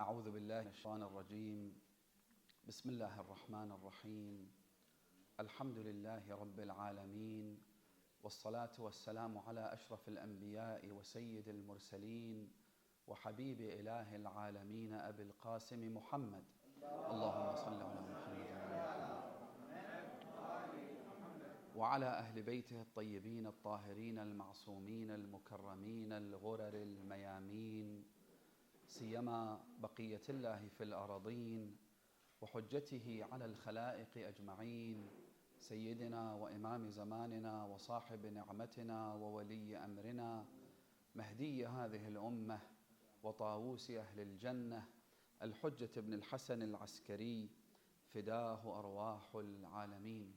أعوذ بالله من الشيطان الرجيم بسم الله الرحمن الرحيم الحمد لله رب العالمين والصلاة والسلام على أشرف الأنبياء وسيد المرسلين وحبيب إله العالمين أبي القاسم محمد اللهم صل على محمد وعلى أهل بيته الطيبين الطاهرين المعصومين المكرمين الغرر الميامين سيما بقية الله في الأراضين وحجته على الخلائق أجمعين سيدنا وإمام زماننا وصاحب نعمتنا وولي أمرنا مهدي هذه الأمة وطاووس أهل الجنة الحجة بن الحسن العسكري فداه أرواح العالمين.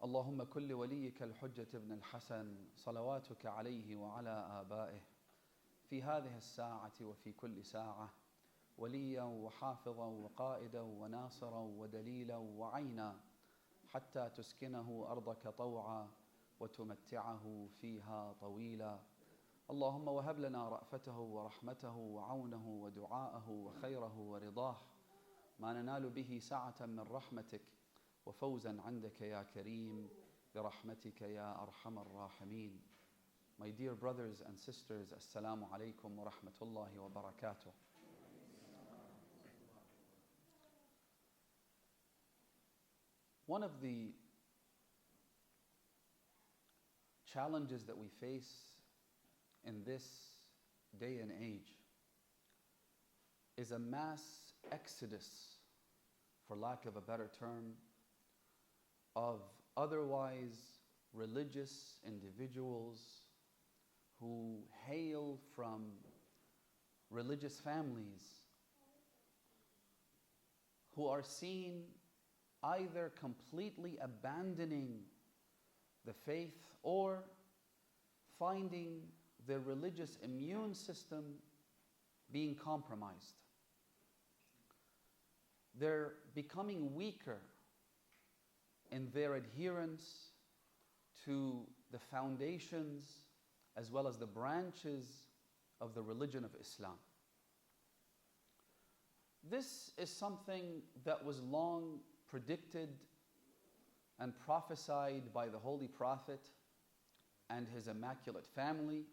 اللهم كن لوليك الحجة بن الحسن صلواتك عليه وعلى آبائه في هذه الساعة وفي كل ساعة وليا وحافظا وقائدا وناصرا ودليلا وعينا حتى تسكنه أرضك طوعا وتمتعه فيها طويلا. اللهم وهب لنا رأفته ورحمته وعونه ودعاءه وخيره ورضاه ما ننال به سعة من رحمتك وفوزا عندك يا كريم برحمتك يا أرحم الراحمين. My dear brothers and sisters, Assalamu alaikum wa rahmatullahi wa barakatuh. One of the challenges that we face in this day and age is a mass exodus, for lack of a better term, of otherwise religious individuals who hail from religious families, who are seen either completely abandoning the faith or finding their religious immune system being compromised. They're becoming weaker in their adherence to the foundations as well as the branches of the religion of Islam. This is something that was long predicted and prophesied by the Holy Prophet and his immaculate family.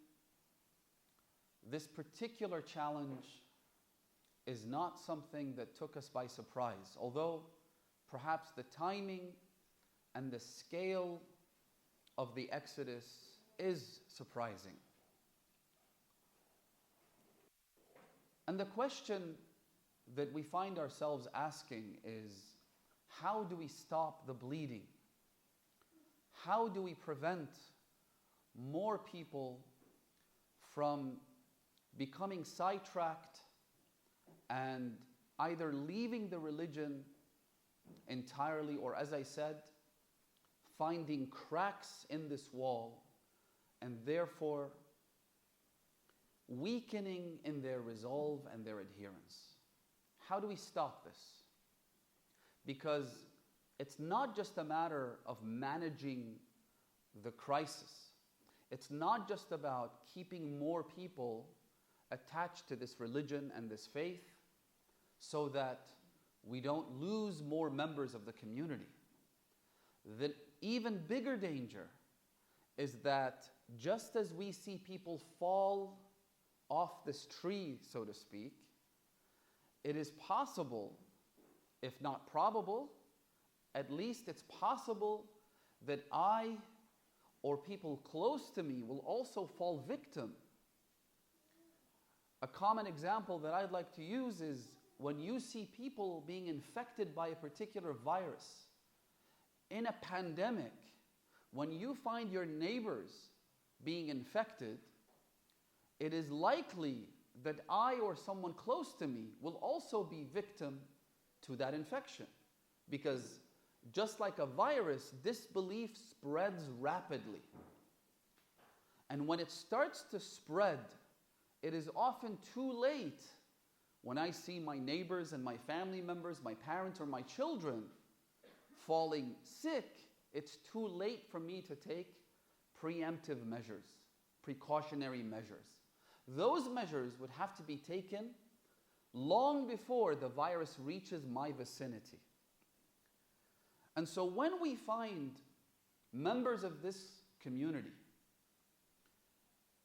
This particular challenge is not something that took us by surprise, although perhaps the timing and the scale of the Exodus is surprising. And the question that we find ourselves asking is, how do we stop the bleeding? How do we prevent more people from becoming sidetracked and either leaving the religion entirely, or as I said, finding cracks in this wall and therefore weakening in their resolve and their adherence? How do we stop this? Because it's not just a matter of managing the crisis. It's not just about keeping more people attached to this religion and this faith so that we don't lose more members of the community. The even bigger danger is that just as we see people fall off this tree, so to speak, it is possible, if not probable, at least it's possible that I or people close to me will also fall victim. A common example that I'd like to use is when you see people being infected by a particular virus in a pandemic, when you find your neighbors being infected, it is likely that I or someone close to me will also be victim to that infection. Because just like a virus, disbelief spreads rapidly. And when it starts to spread, it is often too late when I see my neighbors and my family members, my parents or my children falling sick. It's too late for me to take preemptive measures, precautionary measures. Those measures would have to be taken long before the virus reaches my vicinity. And so when we find members of this community,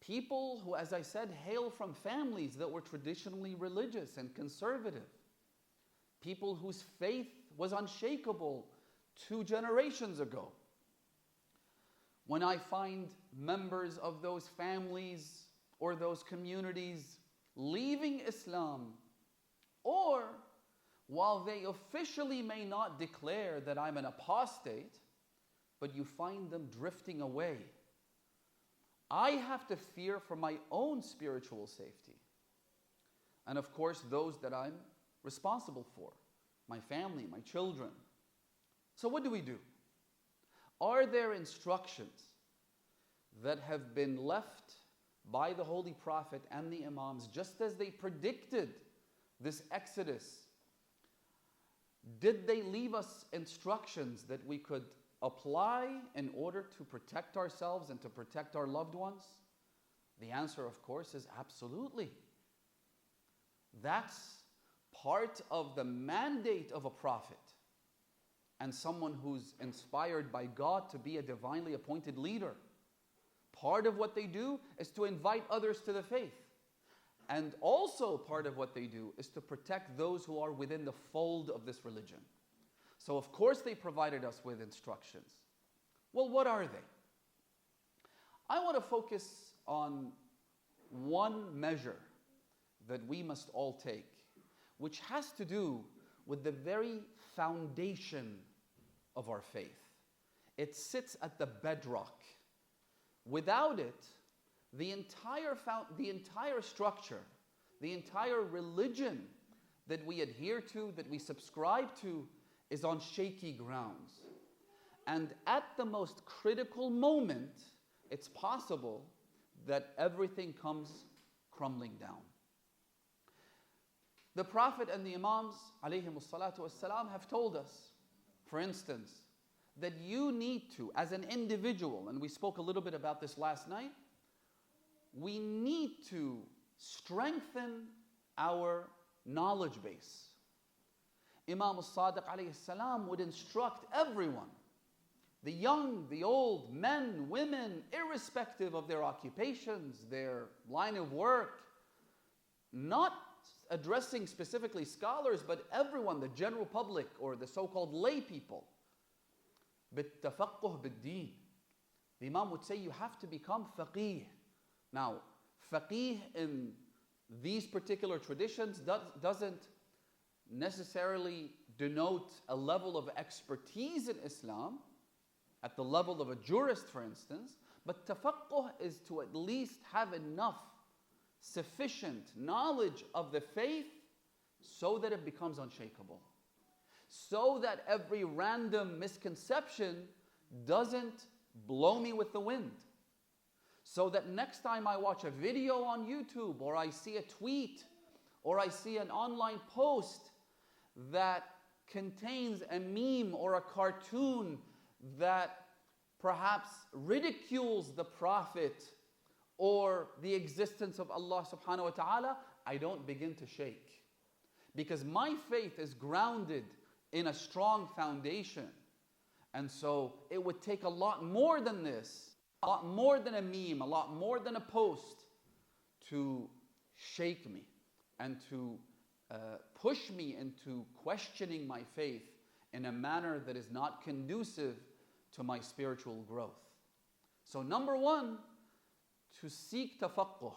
people who, as I said, hail from families that were traditionally religious and conservative, people whose faith was unshakable 2 generations ago, when I find members of those families or those communities leaving Islam, or while they officially may not declare that I'm an apostate, but you find them drifting away, I have to fear for my own spiritual safety. And of course, those that I'm responsible for, my family, my children. So what do we do? Are there instructions that have been left by the Holy Prophet and the Imams just as they predicted this exodus? Did they leave us instructions that we could apply in order to protect ourselves and to protect our loved ones? The answer, of course, is absolutely. That's part of the mandate of a prophet and someone who's inspired by God to be a divinely appointed leader. Part of what they do is to invite others to the faith. And also part of what they do is to protect those who are within the fold of this religion. So of course they provided us with instructions. Well, what are they? I want to focus on one measure that we must all take, which has to do with the very foundation of our faith. It sits at the bedrock. Without it, the entire structure, the entire religion that we adhere to, that we subscribe to, is on shaky grounds. And at the most critical moment, it's possible that everything comes crumbling down. The Prophet and the Imams, alayhimus salatu wassalam, have told us, for instance, that you need to, as an individual, and we spoke a little bit about this last night, we need to strengthen our knowledge base. Imam al-Sadiq alayhi salam would instruct everyone, the young, the old, men, women, irrespective of their occupations, their line of work, not addressing specifically scholars, but everyone, the general public or the so-called lay people, بِالتَّفَقُّهِ بِالدِّينِ. The Imam would say you have to become faqih. Now, faqih in these particular traditions doesn't necessarily denote a level of expertise in Islam, at the level of a jurist, for instance, but tafaqquh is to at least have enough sufficient knowledge of the faith so that it becomes unshakable. So that every random misconception doesn't blow me with the wind. So that next time I watch a video on YouTube, or I see a tweet, or I see an online post that contains a meme or a cartoon that perhaps ridicules the Prophet or the existence of Allah subhanahu wa ta'ala, I don't begin to shake. Because my faith is grounded in a strong foundation. And so it would take a lot more than this, a lot more than a meme, a lot more than a post to shake me and to push me into questioning my faith in a manner that is not conducive to my spiritual growth. So number one, to seek tafaqquh,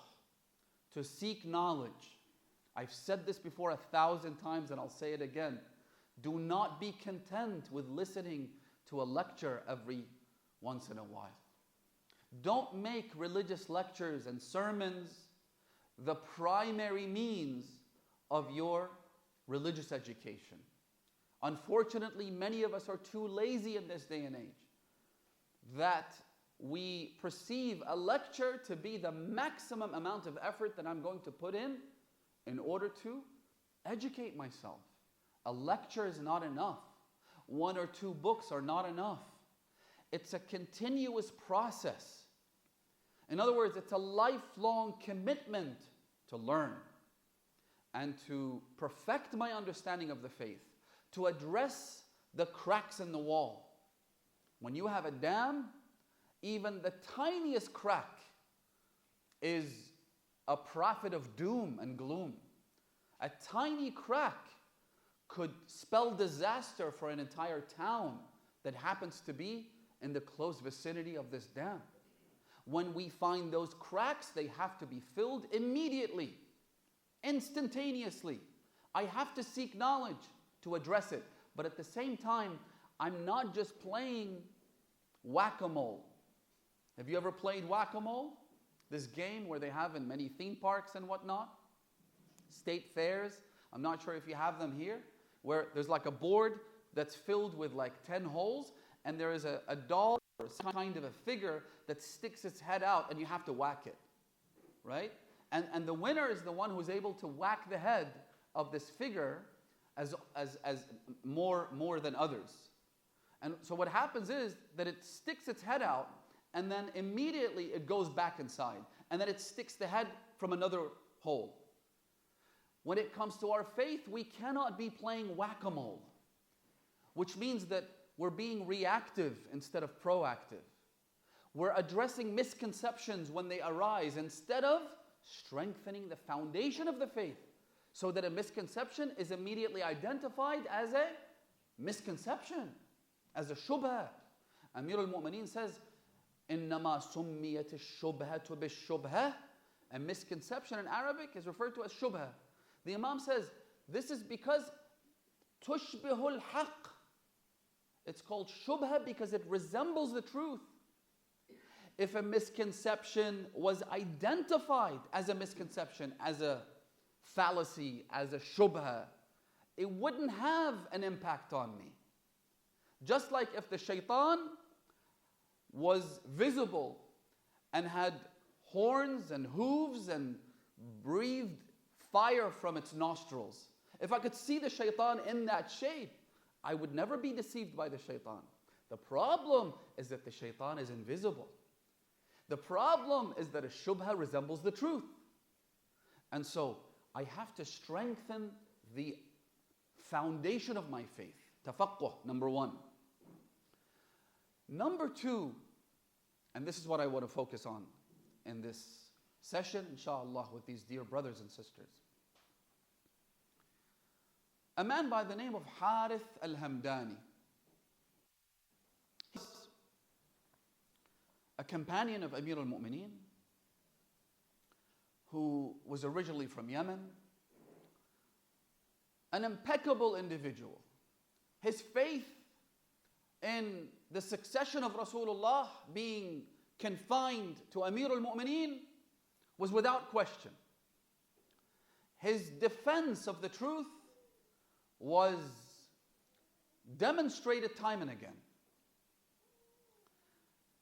to seek knowledge. I've said this before 1,000 times and I'll say it again. Do not be content with listening to a lecture every once in a while. Don't make religious lectures and sermons the primary means of your religious education. Unfortunately, many of us are too lazy in this day and age that we perceive a lecture to be the maximum amount of effort that I'm going to put in order to educate myself. A lecture is not enough. 1 or 2 books are not enough. It's a continuous process. In other words, it's a lifelong commitment to learn. and to perfect my understanding of the faith, to address the cracks in the wall. When you have a dam, even the tiniest crack is a prophet of doom and gloom. A tiny crack could spell disaster for an entire town that happens to be in the close vicinity of this dam. When we find those cracks, they have to be filled immediately, instantaneously. I have to seek knowledge to address it. But at the same time, I'm not just playing whack-a-mole. Have you ever played whack-a-mole? This game where they have in many theme parks and whatnot, state fairs. I'm not sure if you have them here, where there's like a board that's filled with like 10 holes, and there is a doll or some kind of a figure that sticks its head out, and you have to whack it, right? And the winner is the one who's able to whack the head of this figure as more than others. And so what happens is that it sticks its head out, and then immediately it goes back inside, and then it sticks the head from another hole. When it comes to our faith, we cannot be playing whack-a-mole, which means that we're being reactive instead of proactive. We're addressing misconceptions when they arise instead of strengthening the foundation of the faith, so that a misconception is immediately identified as a misconception, as a shubha. Amir al-Mu'mineen says, إِنَّمَا سُمِّيَتِ الشُّبْهَةُ بِالشُّبْهَةِ. A misconception in Arabic is referred to as shubha. The Imam says, this is because تُشْبِهُ الْحَقِّ. It's called shubha because it resembles the truth. If a misconception was identified as a misconception, as a fallacy, as a shubha, it wouldn't have an impact on me. Just like if the shaitan was visible and had horns and hooves and breathed fire from its nostrils. If I could see the shaitan in that shape, I would never be deceived by the shaitan. The problem is that the shaitan is invisible. The problem is that a shubha resembles the truth. And so I have to strengthen the foundation of my faith. Tafaqquh, number one. Number two, and this is what I want to focus on in this session, inshallah, with these dear brothers and sisters. A man by the name of Harith al-Hamdani. He's a companion of Amir al-Mu'mineen who was originally from Yemen. An impeccable individual. His faith in the succession of Rasulullah being confined to Amir al-Mu'mineen was without question. His defense of the truth was demonstrated time and again.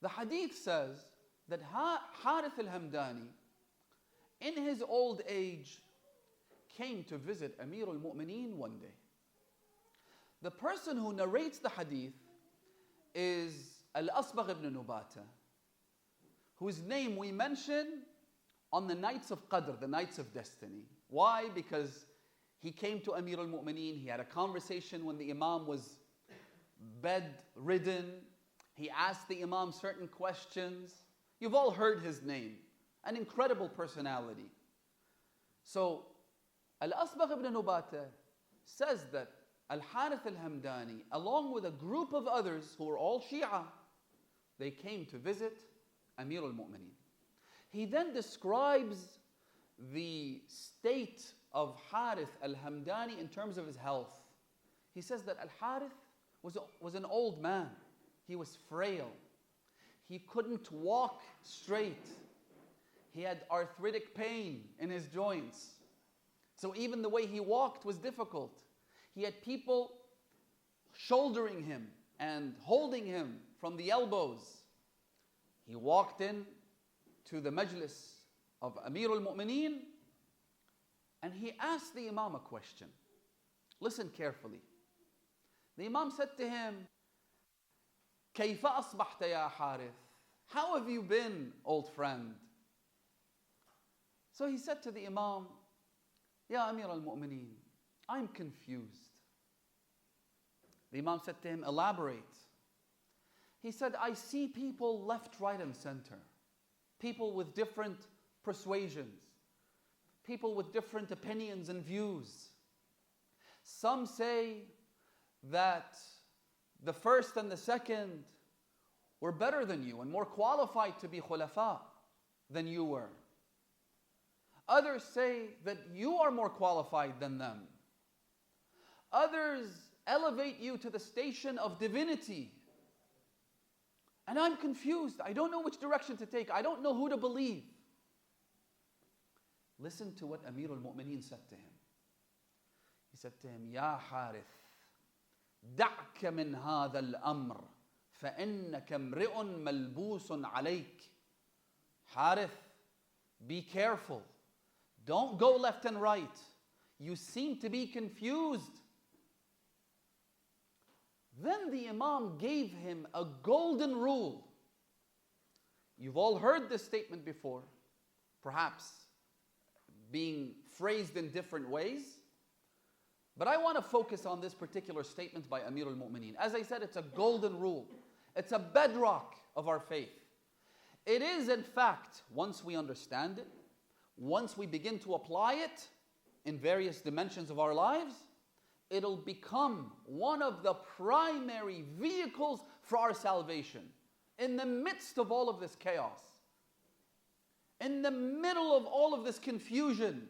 The hadith says that Harith al-Hamdani, in his old age, came to visit Amir al-Mu'mineen one day. The person who narrates the hadith is Al-Asbagh ibn Nubata, whose name we mention on the nights of Qadr, the nights of destiny. Why? Because he came to Amir al-Mu'mineen, he had a conversation when the Imam was bedridden. He asked the Imam certain questions. You've all heard his name. An incredible personality. So, Al-Asbagh ibn Nubata says that Al-Harith al-Hamdani, along with a group of others who were all Shia, they came to visit Amir al-Mu'mineen. He then describes the state of Harith al-Hamdani in terms of his health. He says that Al-Harith was an old man. He was frail. He couldn't walk straight. He had arthritic pain in his joints. So even the way he walked was difficult. He had people shouldering him and holding him from the elbows. He walked in to the majlis of Amir al-Mu'mineen and he asked the Imam a question. Listen carefully. The Imam said to him, كيف أصبحت يا حارث? How have you been, old friend? So he said to the Imam, Ya Amir al-Mu'mineen, I'm confused. The Imam said to him, elaborate. He said, I see people left, right, and center. People with different persuasions. People with different opinions and views. Some say that the first and the second were better than you and more qualified to be khulafa than you were. Others say that you are more qualified than them. Others elevate you to the station of divinity. And I'm confused. I don't know which direction to take. I don't know who to believe. Listen to what Amir al-Mu'mineen said to him. He said to him, Ya Harith, دعك من هذا الأمر فإنك امرئ ملبوس عليك. Harith, be careful. Don't go left and right. You seem to be confused. Then the Imam gave him a golden rule. You've all heard this statement before, perhaps being phrased in different ways. But I want to focus on this particular statement by Amir al-Mu'mineen. As I said, it's a golden rule. It's a bedrock of our faith. It is, in fact, once we understand it, once we begin to apply it in various dimensions of our lives, it'll become one of the primary vehicles for our salvation. In the midst of all of this chaos, in the middle of all of this confusion,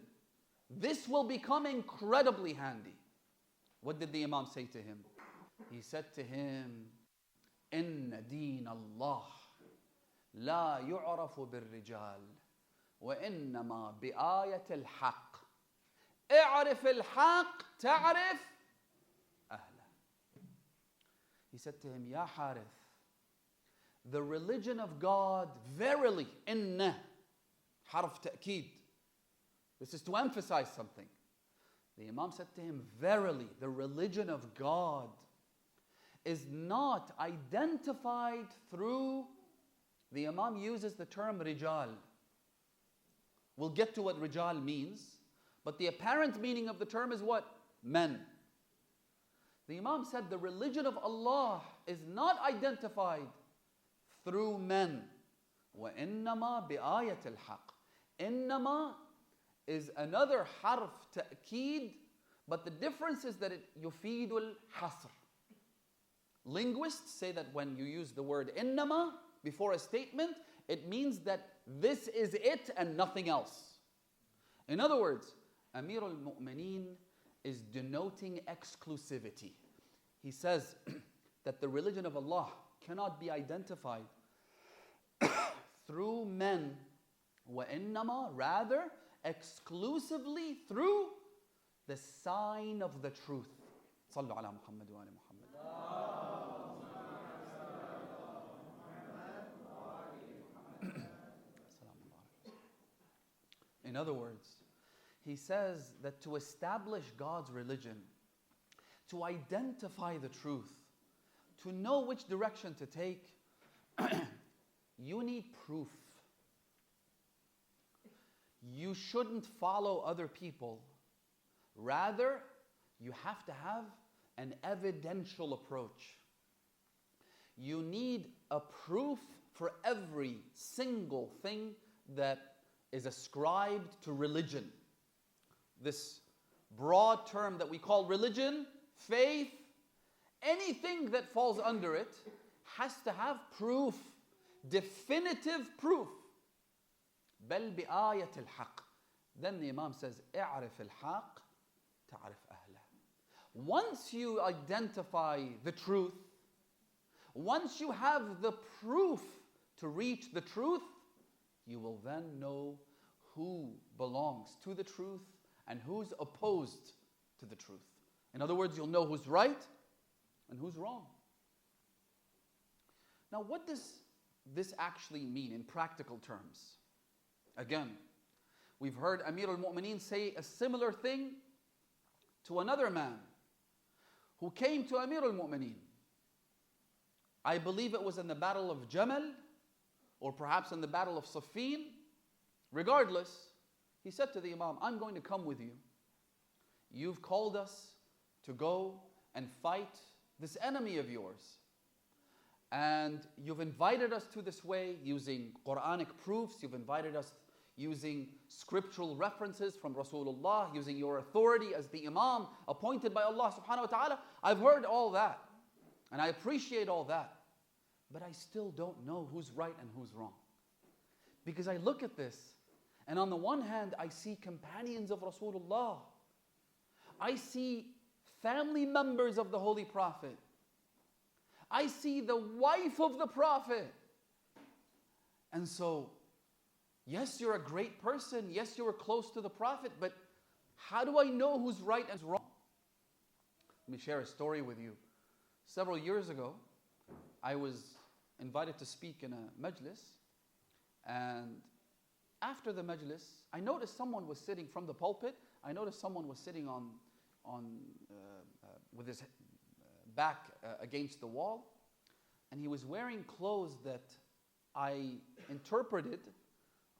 this will become incredibly handy. What did the Imam say to him? He said to him, إن دين الله لا يعرف بالرجال وإنما بآية الحق اعرف الحق تعرف أهله. He said to him, Ya Harith, the religion of God, verily, إن حرف تأكيد. This is to emphasize something. The Imam said to him, verily, the religion of God is not identified through, the Imam uses the term rijal. We'll get to what rijal means, but the apparent meaning of the term is what? Men. The Imam said the religion of Allah is not identified through men. وَإِنَّمَا بِآيَةِ الْحَقِّ. إِنَّمَا is another harf ta'keed, but the difference is that it yufidul hasr. Linguists say that when you use the word innama before a statement, it means that this is it and nothing else. In other words, Amir al-Mu'mineen is denoting exclusivity. He says that the religion of Allah cannot be identified through men, وَإِنَّمَا, rather exclusively through the sign of the truth. صلوا على محمد وآل محمد. In other words, he says that to establish God's religion, to identify the truth, to know which direction to take, you need proof. You shouldn't follow other people. Rather, you have to have an evidential approach. You need a proof for every single thing that is ascribed to religion. This broad term that we call religion, faith, anything that falls under it has to have proof, definitive proof. بل بآية الحق. Then the Imam says, اعرف الحق تعرف أهله. Once you identify the truth, once you have the proof to reach the truth, you will then know who belongs to the truth and who's opposed to the truth. In other words, you'll know who's right and who's wrong. Now, what does this actually mean in practical terms? Again, we've heard Amir al-Mu'mineen say a similar thing to another man who came to Amir al-Mu'mineen. I believe it was in the battle of Jamal, or perhaps in the battle of Siffin. Regardless, he said to the Imam, I'm going to come with you you've called us to go and fight this enemy of yours. And you've invited us to this way using Quranic proofs. You've invited us using scriptural references from Rasulullah, using your authority as the Imam appointed by Allah subhanahu wa ta'ala. I've heard all that. And I appreciate all that. But I still don't know who's right and who's wrong. Because I look at this, and on the one hand, I see companions of Rasulullah. I see family members of the Holy Prophet. I see the wife of the Prophet. And so, yes, you're a great person. Yes, you were close to the Prophet. But how do I know who's right and wrong? Let me share a story with you. Several years ago, I was invited to speak in a majlis. And after the majlis, I noticed someone was sitting from the pulpit. I noticed someone was sitting with his back against the wall, and he was wearing clothes that I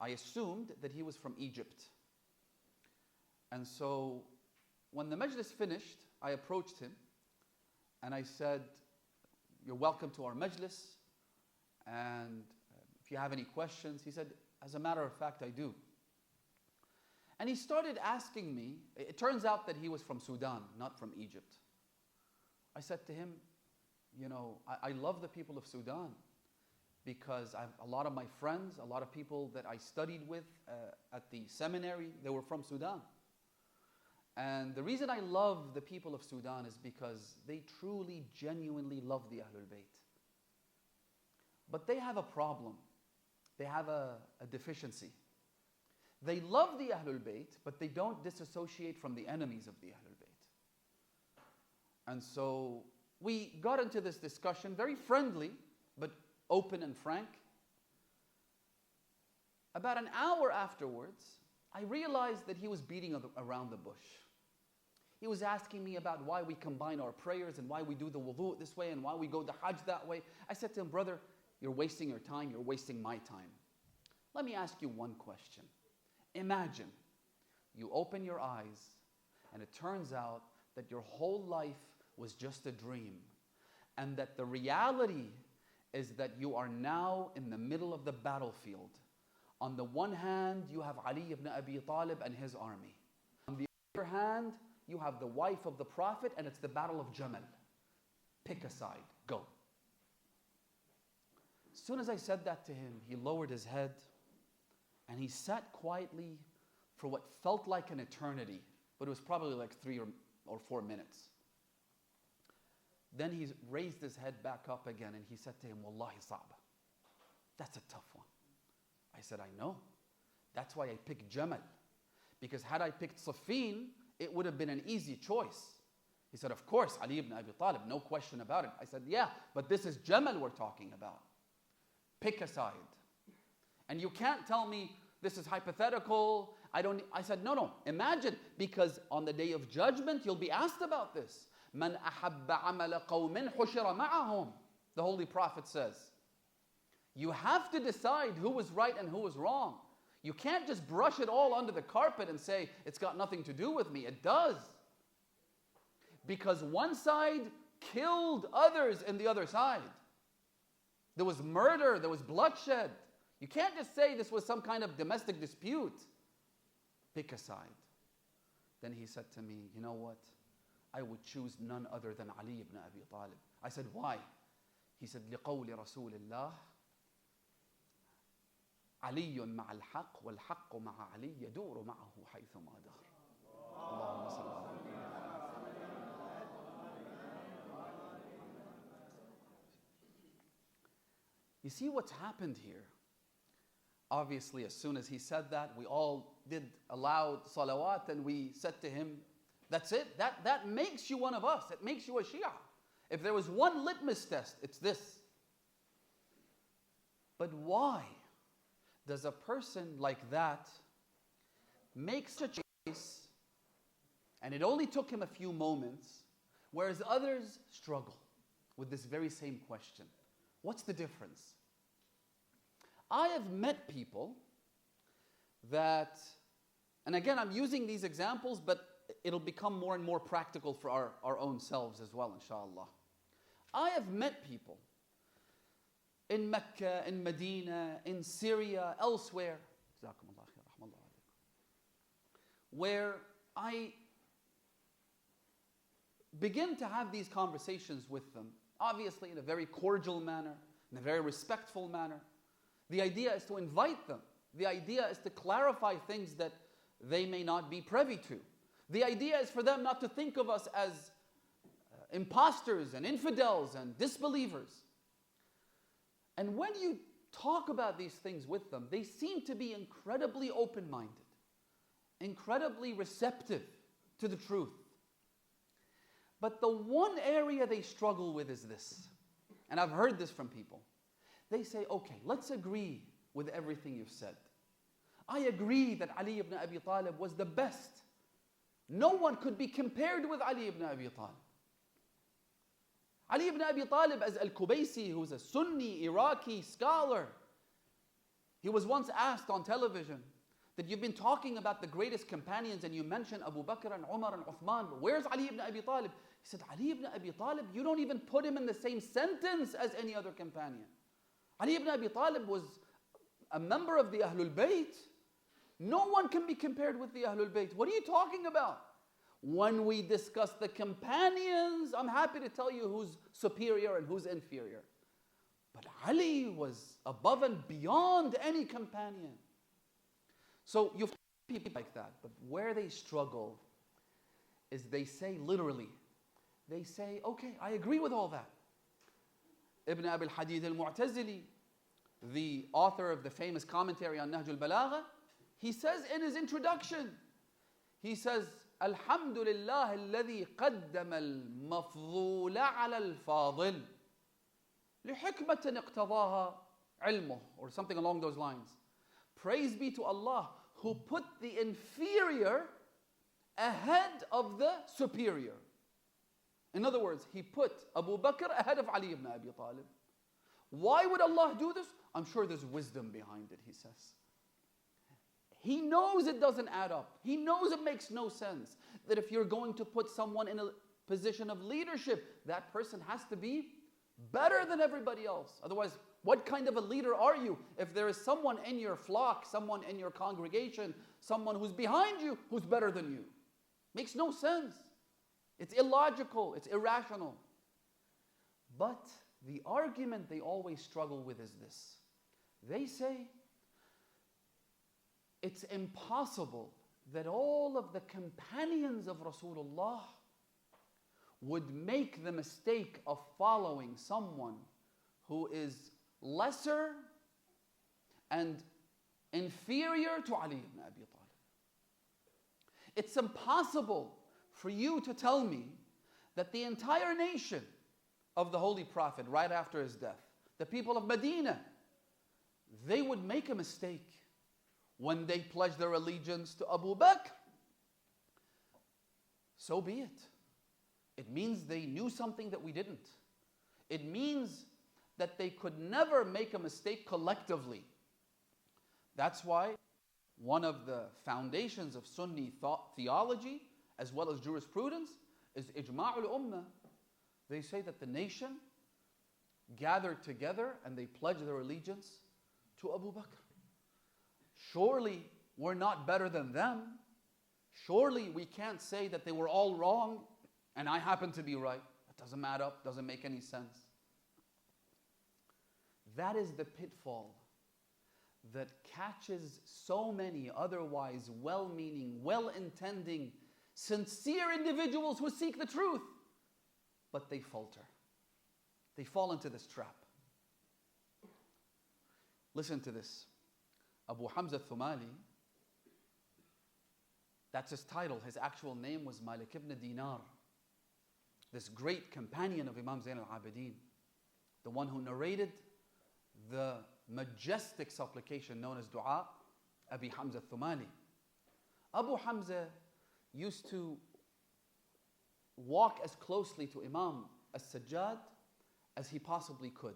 assumed that he was from Egypt. And so when the majlis finished, I approached him and I said, "You're welcome to our majlis, and if you have any questions." He said, "As a matter of fact, I do." And he started asking me. It turns out that he was from Sudan, not from Egypt. I said to him, I love the people of Sudan because I have a lot of my friends, a lot of people that I studied with at the seminary, they were from Sudan. And the reason I love the people of Sudan is because they truly, genuinely love the Ahlul Bayt. But they have a problem. They have a deficiency. They love the Ahlul Bayt, but they don't disassociate from the enemies of the Ahlul Bayt. And so we got into this discussion, very friendly, but open and frank. About an hour afterwards, I realized that he was beating around the bush. He was asking me about why we combine our prayers and why we do the wudu this way and why we go the hajj that way. I said to him, "Brother, you're wasting your time, you're wasting my time. Let me ask you one question. Imagine you open your eyes and it turns out that your whole life was just a dream, and that the reality is that you are now in the middle of the battlefield. On the one hand, you have Ali ibn Abi Talib and his army. On the other hand, you have the wife of the Prophet, and it's the battle of Jamal. Pick a side, go." As soon as I said that to him, he lowered his head and he sat quietly for what felt like an eternity, but it was probably like 3 or 4 minutes. Then he raised his head back up again and he said to him, "Wallahi sa'ba. That's a tough one." I said, "I know. That's why I picked Jamal. Because had I picked Siffin, it would have been an easy choice." He said, "Of course, Ali ibn Abi Talib, no question about it." I said, "Yeah, but this is Jamal we're talking about. Pick a side. And you can't tell me this is hypothetical. I said, no. Imagine, because on the day of judgment, you'll be asked about this. Man ahabba amala qawmin hushira ma'ahum. The Holy Prophet says. You have to decide who was right and who was wrong. You can't just brush it all under the carpet and say, it's got nothing to do with me. It does. Because one side killed others in the other side. There was murder, there was bloodshed. You can't just say this was some kind of domestic dispute. Pick a side. Then he said to me, "You know what? I would choose none other than Ali ibn Abi Talib." I said, "Why?" He said, لِقَوْلِ رَسُولِ اللَّهِ عَلِيٌّ مَعَ الْحَقِّ وَالْحَقُّ مَعَ عَلِيٍّ يَدُورُ مَعَهُ حَيْثُمَا دَارَ. اللهم صل على You see what's happened here? Obviously, as soon as he said that, we all did a loud salawat and we said to him, that's it. That makes you one of us. It makes you a Shia. If there was one litmus test, it's this. But why does a person like that make such a choice, and it only took him a few moments, whereas others struggle with this very same question? What's the difference? I have met people that, and again, I'm using these examples, but it'll become more and more practical for our own selves as well, inshallah. I have met people in Mecca, in Medina, in Syria, elsewhere, where I begin to have these conversations with them, obviously in a very cordial manner, in a very respectful manner. The idea is to invite them. The idea is to clarify things that they may not be privy to. The idea is for them not to think of us as imposters and infidels and disbelievers. And when you talk about these things with them, they seem to be incredibly open-minded, incredibly receptive to the truth. But the one area they struggle with is this, and I've heard this from people. They say, okay, let's agree with everything you've said. I agree that Ali ibn Abi Talib was the best. No one could be compared with Ali ibn Abi Talib. Ali ibn Abi Talib, as Al-Kubaysi, who's a Sunni Iraqi scholar, he was once asked on television that you've been talking about the greatest companions and you mentioned Abu Bakr and Umar and Uthman, but where's Ali ibn Abi Talib? He said, Ali ibn Abi Talib, you don't even put him in the same sentence as any other companion. Ali ibn Abi Talib was a member of the Ahlul Bayt. No one can be compared with the Ahlul Bayt. What are you talking about? When we discuss the companions, I'm happy to tell you who's superior and who's inferior. But Ali was above and beyond any companion. So you find people like that, but where they struggle is they say literally, they say, okay, I agree with all that. Ibn Abi al-Hadid al-Mu'tazili, the author of the famous commentary on Nahj al-Balagha, he says in his introduction, he says, الحمد لله الذي قدم المفضول على الفاضل لحكمة اقتضاها علمه, or something along those lines. Praise be to Allah who put the inferior ahead of the superior. In other words, he put Abu Bakr ahead of Ali ibn Abi Talib. Why would Allah do this? I'm sure there's wisdom behind it, he says. He knows it doesn't add up. He knows it makes no sense. That if you're going to put someone in a position of leadership, that person has to be better than everybody else. Otherwise, what kind of a leader are you if there is someone in your flock, someone in your congregation, someone who's behind you who's better than you? Makes no sense. It's illogical. It's irrational. But the argument they always struggle with is this. They say, it's impossible that all of the companions of Rasulullah would make the mistake of following someone who is lesser and inferior to Ali ibn Abi Talib. It's impossible for you to tell me that the entire nation of the Holy Prophet right after his death, the people of Medina, they would make a mistake when they pledge their allegiance to Abu Bakr. So be it. It means they knew something that we didn't. It means that they could never make a mistake collectively. That's why one of the foundations of Sunni theology, as well as jurisprudence, is Ijma'ul Ummah. They say that the nation gathered together and they pledged their allegiance to Abu Bakr. Surely we're not better than them. Surely we can't say that they were all wrong and I happen to be right. That doesn't add up, doesn't make any sense. That is the pitfall that catches so many otherwise well-meaning, well-intending, sincere individuals who seek the truth, but they falter. They fall into this trap. Listen to this. Abu Hamza Thumali, that's his title. His actual name was Malik ibn Dinar. This great companion of Imam Zayn al-Abidin, the one who narrated the majestic supplication known as Dua, Abi Hamza Thumali. Abu Hamza used to walk as closely to Imam as-Sajjad as he possibly could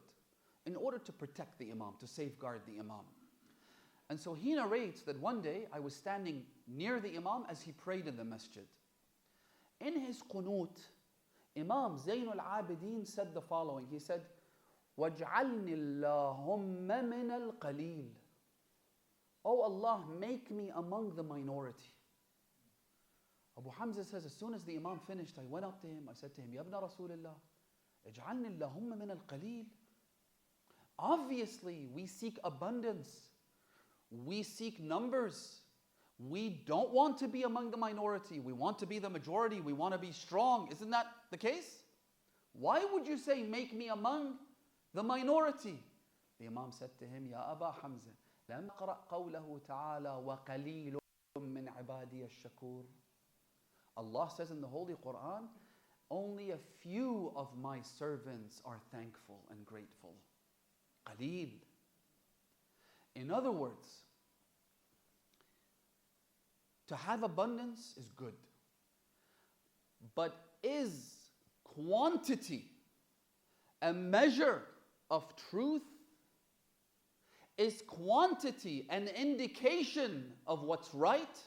in order to protect the Imam, to safeguard the Imam. And so he narrates that one day I was standing near the Imam as he prayed in the masjid. In his qunut, Imam Zayn al-Abidin said the following. He said, وَاجْعَلْنِ اللَّهُمَّ مِنَ الْقَلِيلِ. Oh Allah, make me among the minority. Abu Hamza says, as soon as the Imam finished, I went up to him, I said to him, Ya ibn Rasulullah, اجْعَلْنِ اللَّهُمَّ مِنَ الْقَلِيلِ. Obviously, we seek abundance. We seek numbers. We don't want to be among the minority. We want to be the majority. We want to be strong. Isn't that the case? Why would you say, make me among the minority? The Imam said to him, Ya Aba Hamza, لم أقرأ قوله تعالى وقليل من عبادي الشكور. Allah says in the Holy Quran, only a few of my servants are thankful and grateful. Qaleel. In other words, to have abundance is good. But is quantity a measure of truth? Is quantity an indication of what's right?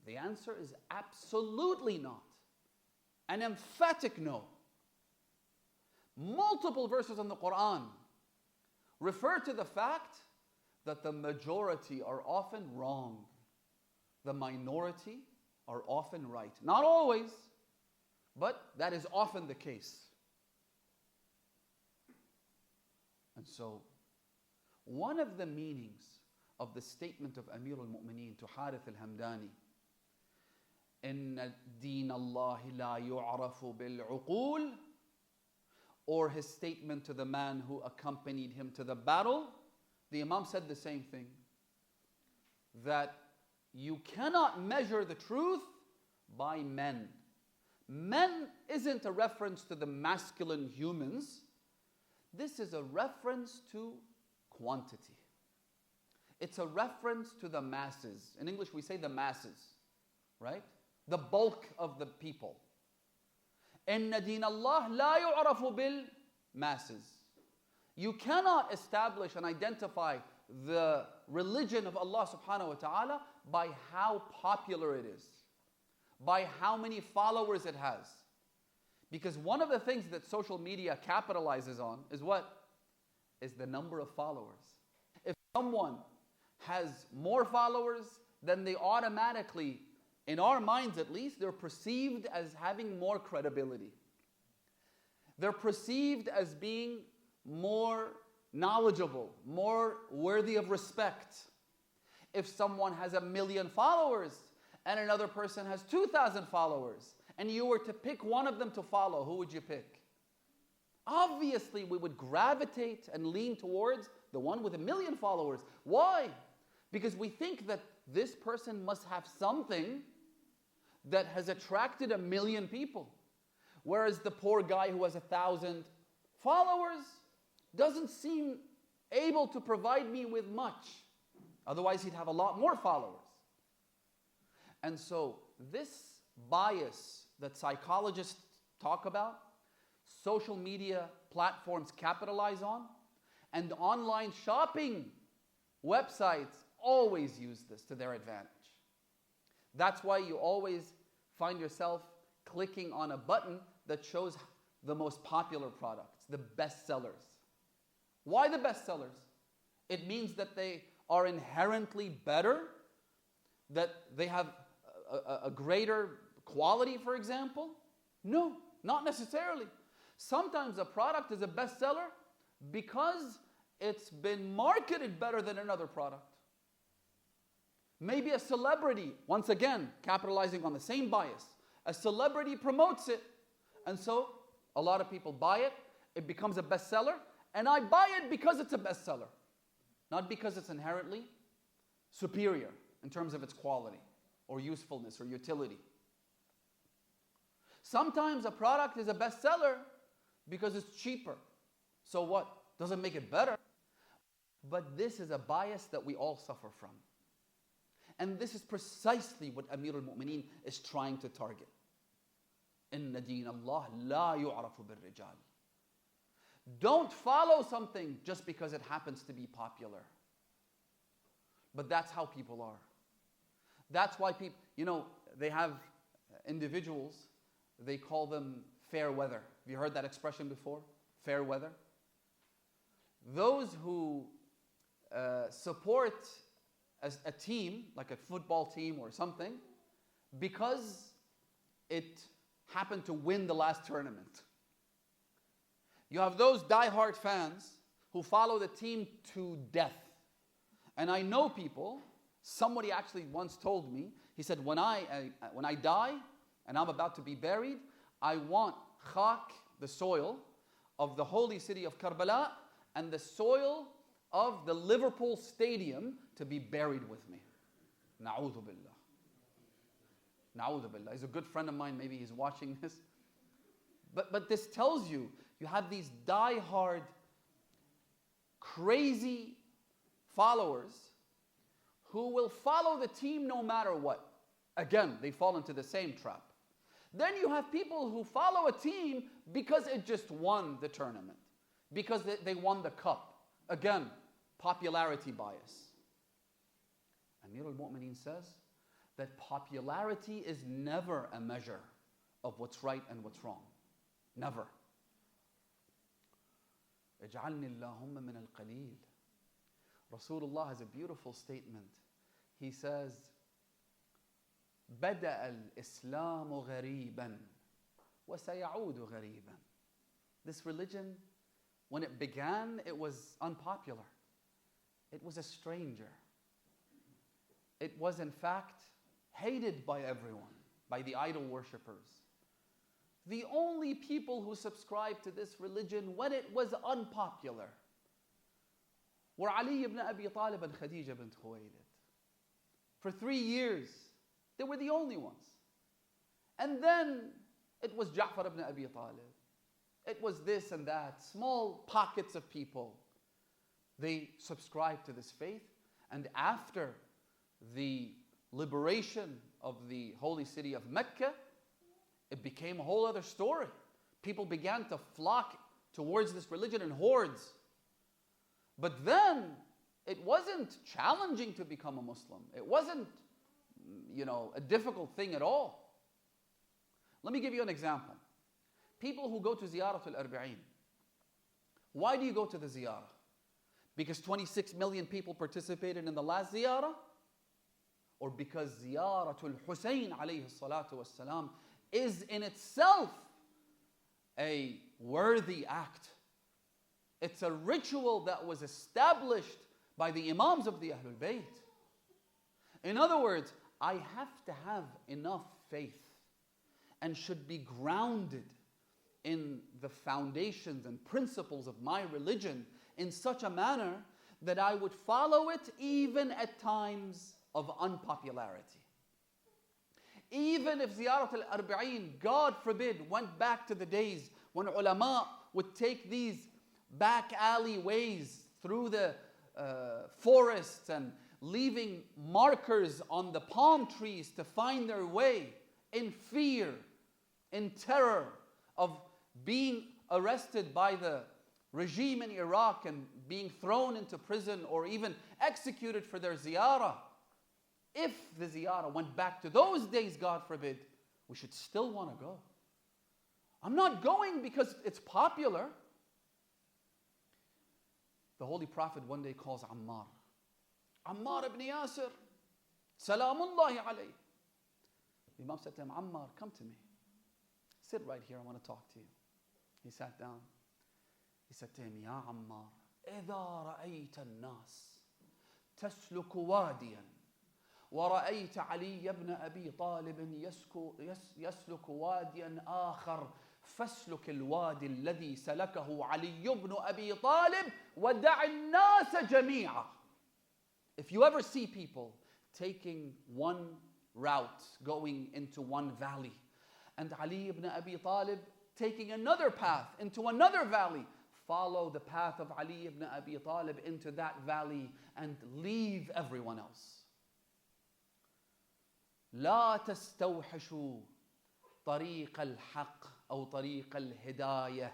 The answer is absolutely not. An emphatic no. Multiple verses in the Quran refer to the fact that the majority are often wrong. The minority are often right. Not always, but that is often the case. And so, one of the meanings of the statement of Amir al-Mu'mineen to Harith al-Hamdani, إِنَّ دِينَ اللَّهِ لَا يُعْرَفُ بِالْعُقُولِ, or his statement to the man who accompanied him to the battle, the Imam said the same thing. That you cannot measure the truth by men. Men isn't a reference to the masculine humans. This is a reference to quantity. It's a reference to the masses. In English we say the masses, right? The bulk of the people. إِنَّ دِينَ اللَّهِ لَا يُعْرَفُ بِالْمَاسِز. You cannot establish and identify the religion of Allah subhanahu wa ta'ala by how popular it is, by how many followers it has. Because one of the things that social media capitalizes on is what? Is the number of followers. If someone has more followers, then they automatically, in our minds at least, they're perceived as having more credibility. They're perceived as being more knowledgeable, more worthy of respect. If someone has 1 million followers and another person has 2,000 followers, and you were to pick one of them to follow, who would you pick? Obviously, we would gravitate and lean towards the one with 1 million followers. Why? Because we think that this person must have something that has attracted 1 million people. Whereas the poor guy who has 1,000 followers doesn't seem able to provide me with much. Otherwise, he'd have a lot more followers. And so, this bias that psychologists talk about, social media platforms capitalize on, and online shopping websites always use this to their advantage. That's why you always find yourself clicking on a button that shows the most popular products, the best sellers. Why the best sellers? It means that they are inherently better, that they have a greater quality, for example? No, not necessarily. Sometimes a product is a bestseller because it's been marketed better than another product. Maybe a celebrity, once again, capitalizing on the same bias. A celebrity promotes it, and so a lot of people buy it, it becomes a bestseller, and I buy it because it's a bestseller, not because it's inherently superior in terms of its quality or usefulness or utility. Sometimes a product is a bestseller because it's cheaper. So what? Doesn't make it better. But this is a bias that we all suffer from. And this is precisely what Amir al-Mu'mineen is trying to target. إِنَّ دِينَ اللَّهِ لَا يُعْرَفُ بِالرِّجَالِ. Don't follow something just because it happens to be popular. But that's how people are. That's why people, they have individuals they call them fair weather. Have you heard that expression before? Fair weather? Those who support a team, like a football team or something, because it happened to win the last tournament. You have those die-hard fans who follow the team to death. And I know people, somebody actually once told me, he said, when I die and I'm about to be buried, I want khak, the soil of the holy city of Karbala, and the soil of the Liverpool Stadium to be buried with me. Na'udhu billah. Na'udhu billah. He's a good friend of mine, maybe he's watching this. But this tells you, you have these die-hard, crazy followers who will follow the team no matter what. Again, they fall into the same trap. Then you have people who follow a team because it just won the tournament, because they won the cup. Again, popularity bias. Amir al-Mu'mineen says that popularity is never a measure of what's right and what's wrong. Never. اجعلني اللهم من القليل. Rasulullah has a beautiful statement. He says, بدأ الإسلام غريبا وسيعود غريبا. This religion, when it began, it was unpopular. It was a stranger. It was in fact hated by everyone, by the idol worshippers. The only people who subscribed to this religion when it was unpopular were Ali ibn Abi Talib and Khadija bint Khuwaylid. For 3 years, they were the only ones. And then it was Ja'far ibn Abi Talib. It was this and that, small pockets of people. They subscribed to this faith. And after the liberation of the holy city of Mecca, it became a whole other story. People began to flock towards this religion in hordes. But then, it wasn't challenging to become a Muslim. It wasn't, a difficult thing at all. Let me give you an example. People who go to Ziyaratul Arba'een. Why do you go to the ziyarah? Because 26 million people participated in the last ziyarah? Or because Ziyaratul Husayn alayhi salatu wassalam is in itself a worthy act. It's a ritual that was established by the Imams of the Ahlul Bayt. In other words, I have to have enough faith and should be grounded in the foundations and principles of my religion in such a manner that I would follow it even at times of unpopularity. Even if Ziyarat al-Arba'een, God forbid, went back to the days when ulama would take these back alleyways through the forests and leaving markers on the palm trees to find their way in fear, in terror of being arrested by the regime in Iraq and being thrown into prison or even executed for their ziyarah. If the ziyarah went back to those days, God forbid, we should still want to go. I'm not going because it's popular. The Holy Prophet one day calls Ammar. Ammar ibn Yasir, Salamullahi alayh. The Imam said to him, Ammar, come to me. Sit right here, I want to talk to you. He sat down. He said to him, Ya Ammar, إذا رأيت الناس تسلك واديا ورأيت علي بن أبي طالب يسلك واديا آخر فاسلك الوادي الذي سلكه علي بن أبي طالب ودع الناس جميعا. If you ever see people taking one route, going into one valley, and Ali ibn Abi Talib taking another path into another valley, follow the path of Ali ibn Abi Talib into that valley and leave everyone else. لا تستوحشوا طريق الحق أو طريق الهداية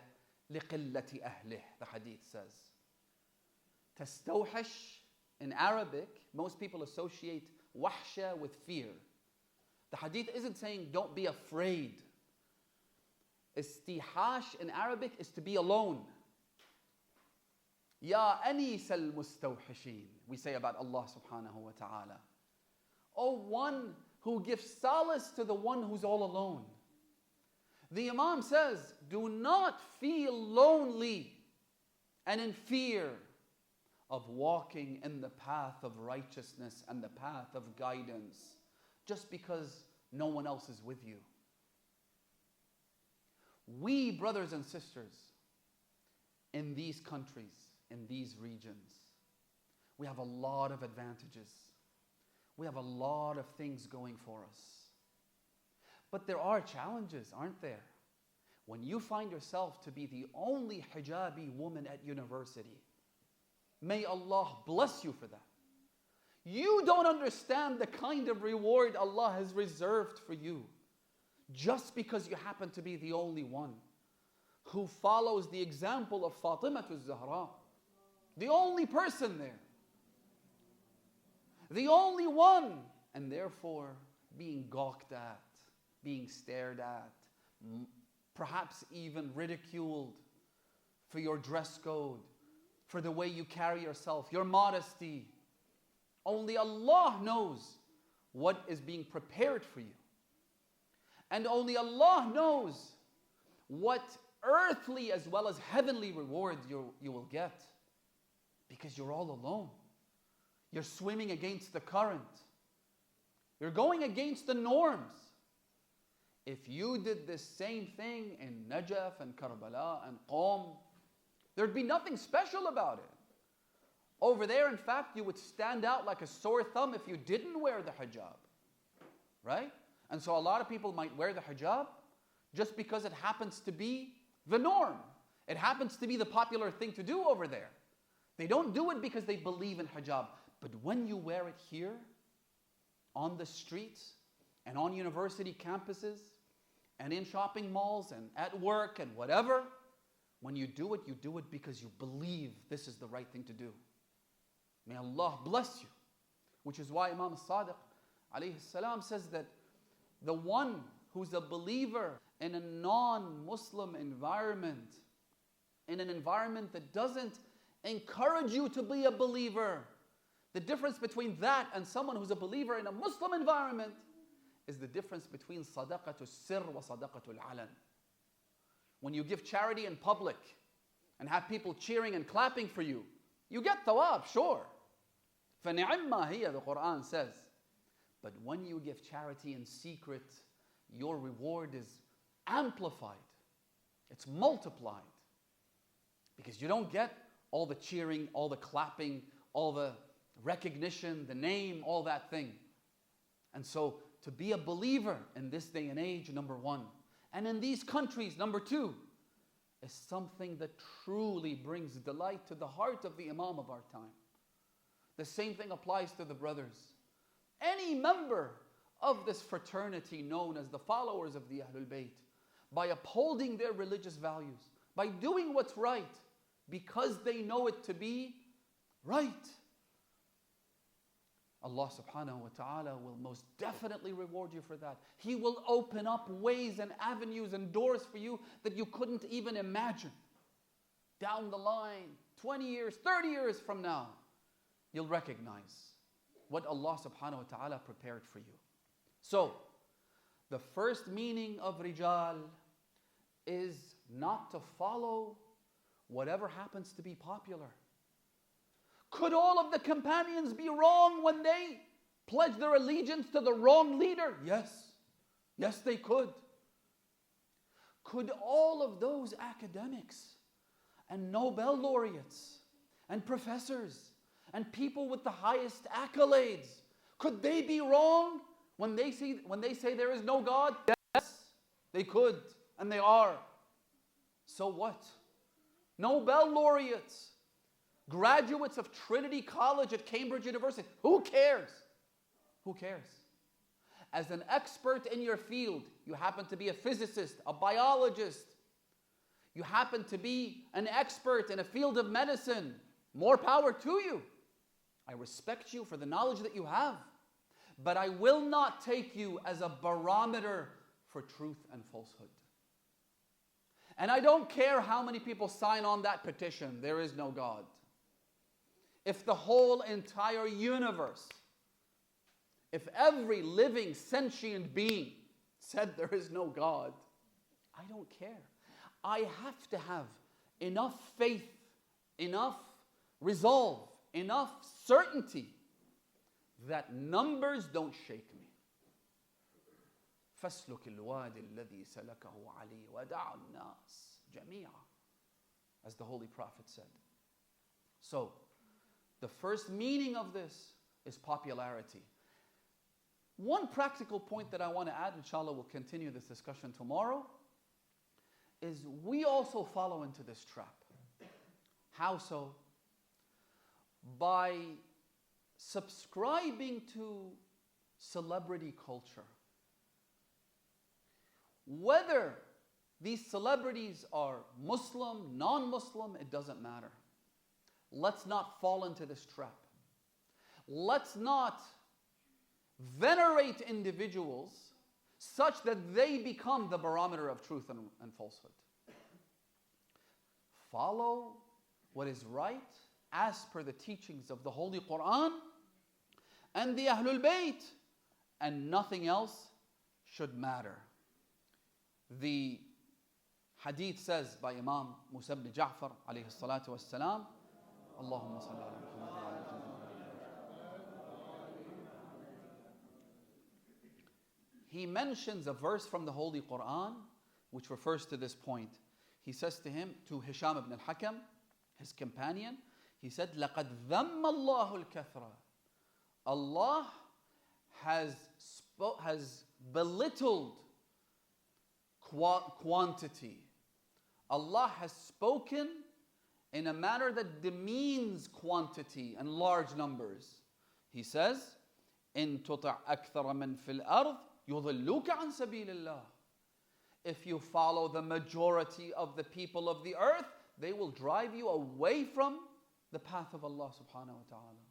لقلة أهله. The hadith says. تستوحش in Arabic, most people associate wahsha with fear. The hadith isn't saying don't be afraid. Istihash in Arabic is to be alone. Ya anis al-mustawhishin, we say about Allah subhanahu wa ta'ala. O one who gives solace to the one who's all alone. The Imam says, do not feel lonely and in fear of walking in the path of righteousness and the path of guidance just because no one else is with you. We, brothers and sisters, in these countries, in these regions, we have a lot of advantages. We have a lot of things going for us. But there are challenges, aren't there? When you find yourself to be the only hijabi woman at university, may Allah bless you for that. You don't understand the kind of reward Allah has reserved for you just because you happen to be the only one who follows the example of Fatemiyah az-Zahra. The only person there. The only one. And therefore being gawked at, being stared at, perhaps even ridiculed for your dress code, for the way you carry yourself, your modesty. Only Allah knows what is being prepared for you. And only Allah knows what earthly as well as heavenly rewards you will get. Because you're all alone. You're swimming against the current. You're going against the norms. If you did this same thing in Najaf and Karbala and Qom, there'd be nothing special about it. Over there, in fact, you would stand out like a sore thumb if you didn't wear the hijab. Right? And so a lot of people might wear the hijab just because it happens to be the norm. It happens to be the popular thing to do over there. They don't do it because they believe in hijab. But when you wear it here, on the streets, and on university campuses, and in shopping malls, and at work, and whatever, when you do it because you believe this is the right thing to do. May Allah bless you. Which is why Imam Sadiq alayhi salam says that the one who's a believer in a non-Muslim environment, in an environment that doesn't encourage you to be a believer, the difference between that and someone who's a believer in a Muslim environment is the difference between sadaqatul sir wa sadaqatul alan. When you give charity in public and have people cheering and clapping for you, you get thawab, sure. فَنِعِمَّا هِيَ, the Quran says. But when you give charity in secret, your reward is amplified. It's multiplied. Because you don't get all the cheering, all the clapping, all the recognition, the name, all that thing. And so to be a believer in this day and age, number one, and in these countries, number two, is something that truly brings delight to the heart of the Imam of our time. The same thing applies to the brothers. Any member of this fraternity known as the followers of the Ahlul Bayt, by upholding their religious values, by doing what's right, because they know it to be right, Allah subhanahu wa ta'ala will most definitely reward you for that. He will open up ways and avenues and doors for you that you couldn't even imagine. Down the line, 20 years, 30 years from now, you'll recognize what Allah subhanahu wa ta'ala prepared for you. So, the first meaning of rijal is not to follow whatever happens to be popular. Could all of the companions be wrong when they pledged their allegiance to the wrong leader? Yes. Yes, they could. Could all of those academics and Nobel laureates and professors and people with the highest accolades, could they be wrong when they say there is no God? Yes, they could, and they are. So what? Nobel laureates, graduates of Trinity College at Cambridge University, who cares? Who cares? As an expert in your field, you happen to be a physicist, a biologist, you happen to be an expert in a field of medicine, more power to you. I respect you for the knowledge that you have, but I will not take you as a barometer for truth and falsehood. And I don't care how many people sign on that petition, there is no God. If the whole entire universe, if every living sentient being said there is no God, I don't care. I have to have enough faith, enough resolve, enough certainty that numbers don't shake me. فَاسْلُكِ الْوَادِ الَّذِي سَلَكَهُ عَلِي وَدَعُ النَّاسِ جَمِيعًا, as the Holy Prophet said. So, the first meaning of this is popularity. One practical point that I want to add, inshallah we'll continue this discussion tomorrow, is we also follow into this trap. How so? By subscribing to celebrity culture. Whether these celebrities are Muslim, non-Muslim, it doesn't matter. Let's not fall into this trap. Let's not venerate individuals such that they become the barometer of truth and falsehood. Follow what is right as per the teachings of the Holy Quran and the Ahlul Bayt, and nothing else should matter. The hadith says by Imam Musa ibn Ja'far alayhi salatu wassalam, Allahumma salli ala Muhammad wa ala He mentions a verse from the Holy Quran which refers to this point. He says to Hisham ibn al-Hakam, his companion, he said, لَقَدْ ذَمَّ اللَّهُ الْكَثْرَ. Allah has belittled quantity. Allah has spoken in a manner that demeans quantity and large numbers. He says, إِن تُطِعْ أَكْثَرَ مَنْ فِي الْأَرْضِ يُضِلُّكَ عَنْ سَبِيلِ اللَّهِ. If you follow the majority of the people of the earth, they will drive you away from the path of Allah subhanahu wa ta'ala.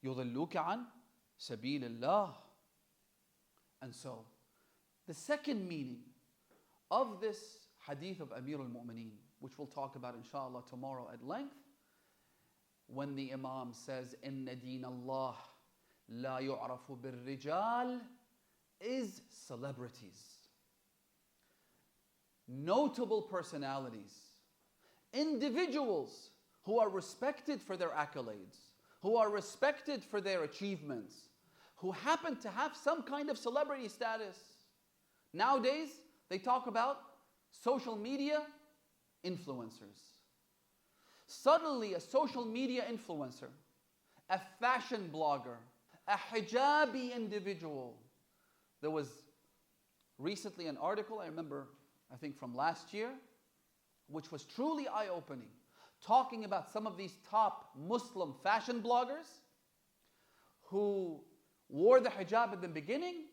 يُضِلُّكَ عَنْ سَبِيلِ اللَّهِ. And so, the second meaning of this hadith of Amir al-Mu'mineen, which we'll talk about inshallah tomorrow at length, when the Imam says, إِنَّ دِينَ اللَّهِ لَا يُعْرَفُ بِالرِّجَالِ, is celebrities. Notable personalities. Individuals who are respected for their accolades, who are respected for their achievements, who happen to have some kind of celebrity status. Nowadays, they talk about social media influencers. Suddenly, a social media influencer, a fashion blogger, a hijabi individual. There was recently an article, I remember, I think from last year, which was truly eye-opening, talking about some of these top Muslim fashion bloggers who wore the hijab at the beginning,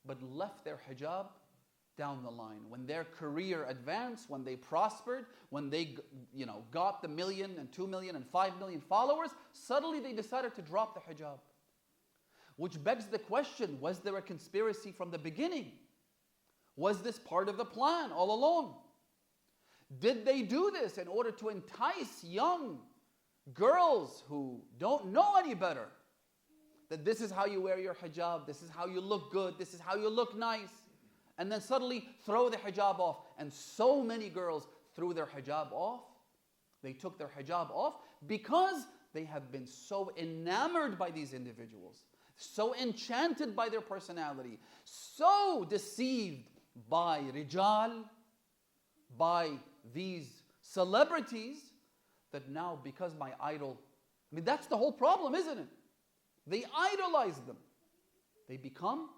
but left their hijab down the line. When their career advanced, when they prospered, when they got the 1 million and 2 million and 5 million followers, suddenly they decided to drop the hijab. Which begs the question, was there a conspiracy from the beginning? Was this part of the plan all along? Did they do this in order to entice young girls who don't know any better? That this is how you wear your hijab, this is how you look good, this is how you look nice. And then suddenly throw the hijab off. And so many girls threw their hijab off. They took their hijab off because they have been so enamored by these individuals, so enchanted by their personality, so deceived by rijal, by these celebrities, that now because my idol, that's the whole problem, isn't it? They idolize them. They become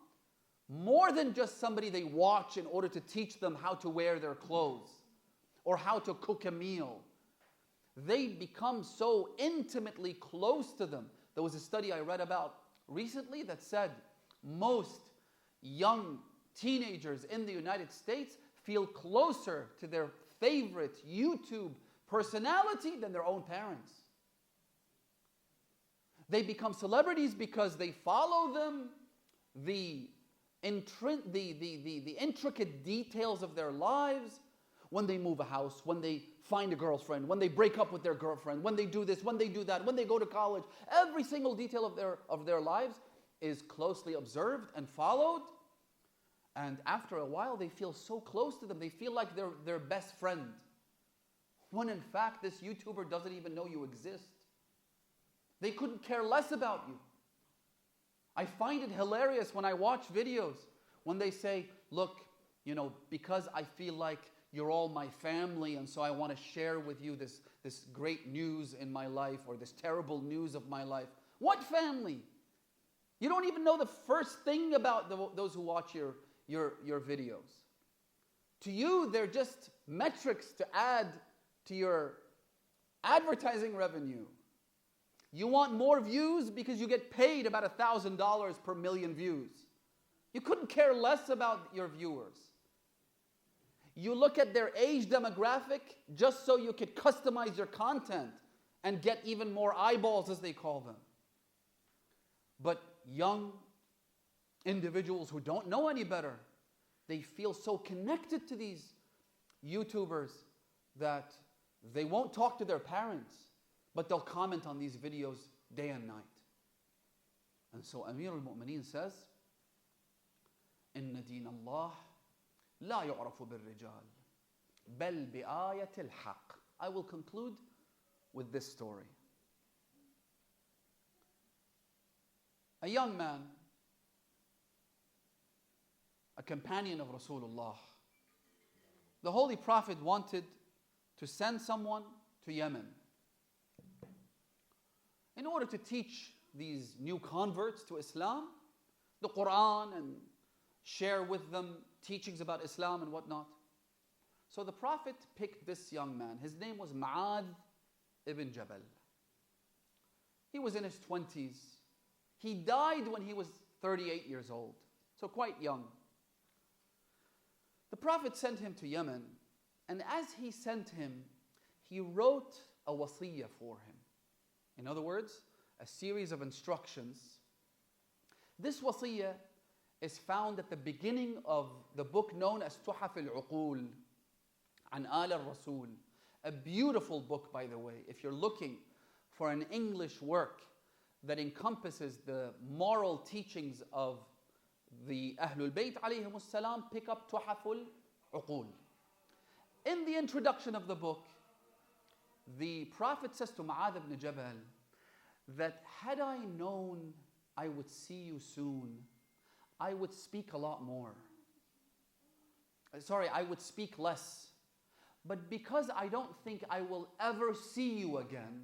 more than just somebody they watch in order to teach them how to wear their clothes or how to cook a meal. They become so intimately close to them. There was a study I read about recently that said most young teenagers in the United States feel closer to their favorite YouTube personality than their own parents. They become celebrities because they follow them. The the intricate details of their lives, when they move a house, when they find a girlfriend, when they break up with their girlfriend, when they do this, when they do that, when they go to college. Every single detail of their lives is closely observed and followed. And after a while, they feel so close to them. They feel like they're their best friend. When in fact, this YouTuber doesn't even know you exist. They couldn't care less about you. I find it hilarious when I watch videos when they say, look, because I feel like you're all my family, and so I want to share with you this great news in my life, or this terrible news of my life. What family? You don't even know the first thing about those who watch your videos. To you, they're just metrics to add to your advertising revenue. You want more views because you get paid about $1,000 per million views. You couldn't care less about your viewers. You look at their age demographic just so you could customize your content and get even more eyeballs, as they call them. But young individuals who don't know any better, they feel so connected to these YouTubers that they won't talk to their parents, but they'll comment on these videos day and night. And so Amir al-Mu'mineen says, إن دين الله لا يعرف بالرجال بل بآية الحق. I will conclude with this story. A young man, a companion of Rasulullah, the Holy Prophet wanted to send someone to Yemen in order to teach these new converts to Islam, the Quran, and share with them teachings about Islam and whatnot. So the Prophet picked this young man. His name was Mu'adh ibn Jabal. He was in his 20s. He died when he was 38 years old, so quite young. The Prophet sent him to Yemen, and as he sent him, he wrote a wasiyah for him. In other words, a series of instructions. This wasiyah is found at the beginning of the book known as Tuhaf al-Uqul an Al al-Rasul. A beautiful book, by the way. If you're looking for an English work that encompasses the moral teachings of the Ahlul Bayt alayhim salam, pick up Tuhaf al-Uqul. In the introduction of the book, the Prophet says to Mu'adh ibn Jabal that had I known I would see you soon, I would speak a lot more. I would speak less. But because I don't think I will ever see you again,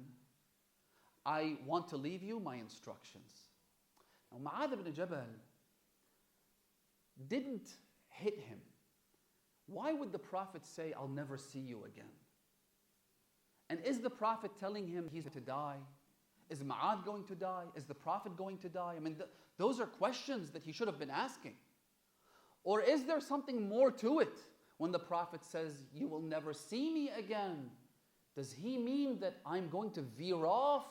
I want to leave you my instructions. Now, Mu'adh ibn Jabal didn't hit him. Why would the Prophet say, I'll never see you again? And is the Prophet telling him he's to die? Is Mu'adh going to die? Is the Prophet going to die? I mean, those are questions that he should have been asking. Or is there something more to it when the Prophet says, you will never see me again? Does he mean that I'm going to veer off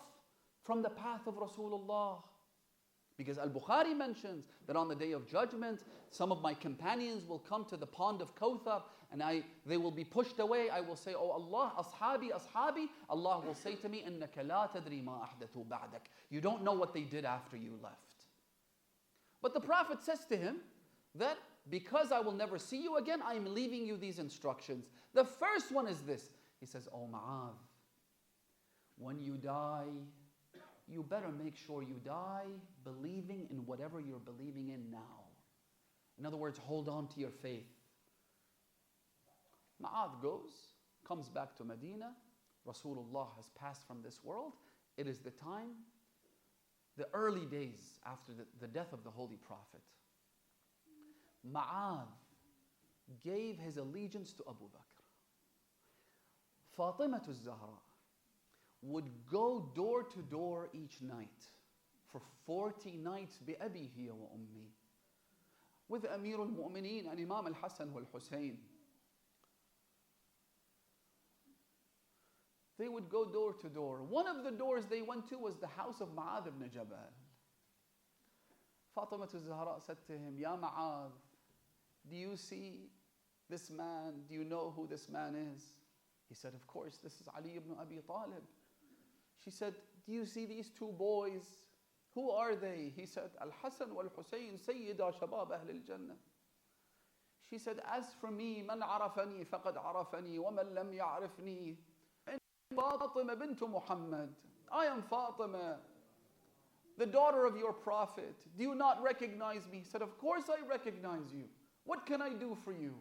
from the path of Rasulullah? Because Al-Bukhari mentions that on the Day of Judgment, some of my companions will come to the pond of Kawthar and they will be pushed away. I will say, oh Allah, ashabi, ashabi. Allah will say to me, إِنَّكَ لَا تَدْرِي مَا أَحْدَثُوا بَعْدَكَ. You don't know what they did after you left. But the Prophet says to him that because I will never see you again, I am leaving you these instructions. The first one is this. He says, oh Mu'adh, when you die, you better make sure you die believing in whatever you're believing in now. In other words, hold on to your faith. Mu'adh goes, comes back to Medina. Rasulullah has passed from this world. It is the time, the early days after the death of the Holy Prophet. Mu'adh gave his allegiance to Abu Bakr. Fatemiyah al-Zahra would go door to door each night for 40 nights بأبي هي وأمي with Amir al-Mu'mineen and Imam al-Hassan wal-Hussein. They would go door to door. One of the doors they went to was the house of Mu'adh ibn Jabal. Fatimah al-Zahra said to him, Ya Ma'adh, do you see this man? Do you know who this man is? He said, of course, this is Ali ibn Abi Talib. She said, do you see these two boys? Who are they? He said, Al-Hasan wal-Husayn Sayyida Shabab Ahl al-Jannah. She said, as for me, man arafani faqad arafani wa man lam ya'rifni. Fatima bint Muhammad. I am Fatima, the daughter of your prophet. Do you not recognize me? He said, of course I recognize you. What can I do for you?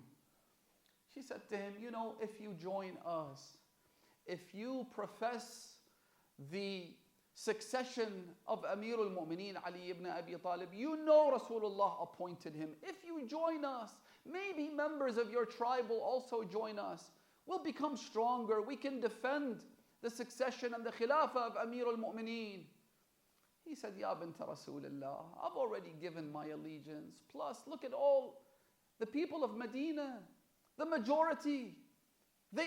She said to him, you know, if you join us, if you profess the succession of Amir al-Mu'mineen Ali ibn Abi Talib, you know Rasulullah appointed him. If you join us, maybe members of your tribe will also join us. We'll become stronger. We can defend the succession and the khilafah of Amir al-Mu'mineen. He said, Ya bint Rasulullah, I've already given my allegiance. Plus, look at all the people of Medina, the majority.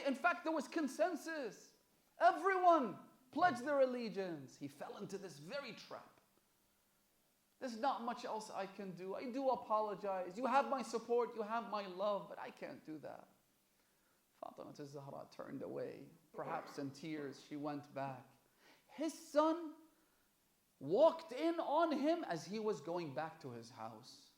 In fact, there was consensus. Everyone pledged their allegiance. He fell into this very trap. There's not much else I can do. I do apologize. You have my support, you have my love, but I can't do that. Fatima al-Zahra turned away. Perhaps in tears, she went back. His son walked in on him as he was going back to his house.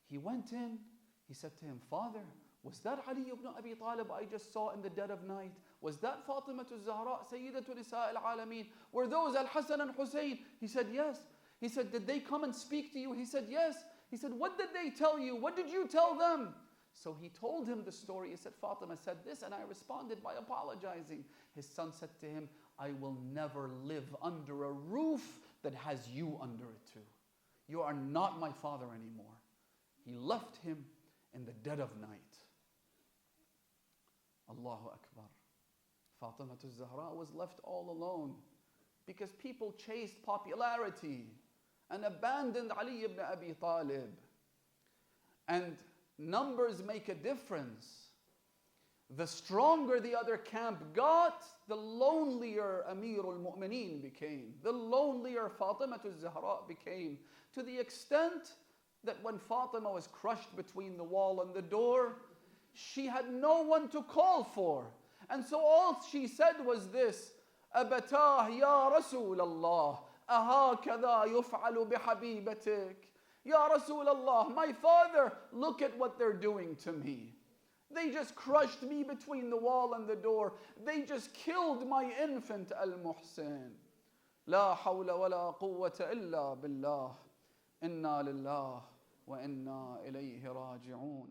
He went in. He said to him, Father, was that Ali ibn Abi Talib I just saw in the dead of night? Was that Fatima al-Zahra, Sayyidatu Nisa al-Alameen? Were those Al-Hasan and Hussein? He said, yes. He said, did they come and speak to you? He said, yes. He said, what did they tell you? What did you tell them? So he told him the story. He said, Fatima said this, and I responded by apologizing. His son said to him, I will never live under a roof that has you under it too. You are not my father anymore. He left him in the dead of night. Allahu Akbar. Fatima al-Zahra was left all alone because people chased popularity and abandoned Ali ibn Abi Talib. And numbers make a difference. The stronger the other camp got, the lonelier Amir al-Mu'mineen became. The lonelier Fatima al-Zahra became. To the extent that when Fatima was crushed between the wall and the door, she had no one to call for. And so all she said was this, أبتاه يا رسول الله أهكذا يفعل بحبيبتك. Ya Rasulullah, my father, look at what they're doing to me. They just crushed me between the wall and the door. They just killed my infant Al-Muhsin. لا حول ولا قوة إلا بالله. إنا لله وإنا إليه راجعون.